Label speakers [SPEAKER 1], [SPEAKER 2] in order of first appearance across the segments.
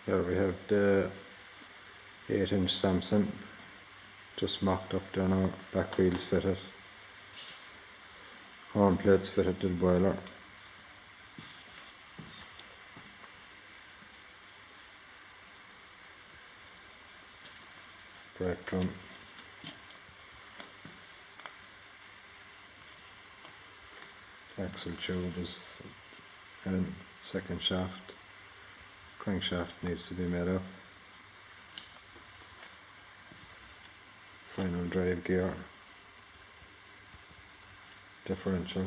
[SPEAKER 1] Here we have the 8-inch Samson, just mocked up there now, back wheels fitted, horn plates fitted to the boiler. Brake drum. Axle tube is in, second shaft. Crankshaft needs to be made up. Final drive gear. Differential.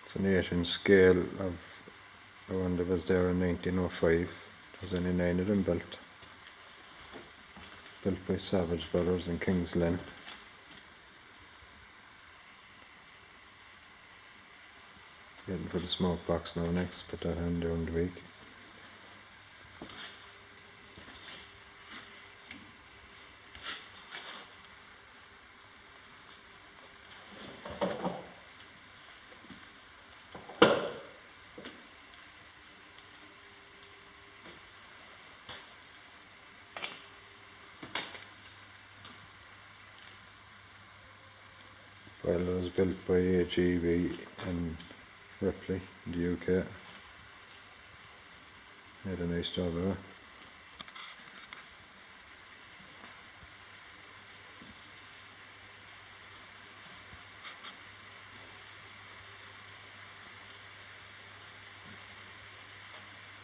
[SPEAKER 1] It's an 8-inch scale of the one that was there in 1905. There's only 9 of them built. Built by Savage Brothers in Kings Lynn. Waiting for the smoke box now next, put that in during the week. Well, it was built by AGV in Ripley in the UK. Made a nice job of it.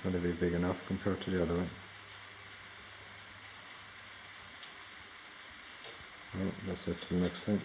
[SPEAKER 1] That'll be big enough compared to the other one. Well, that's it till next time.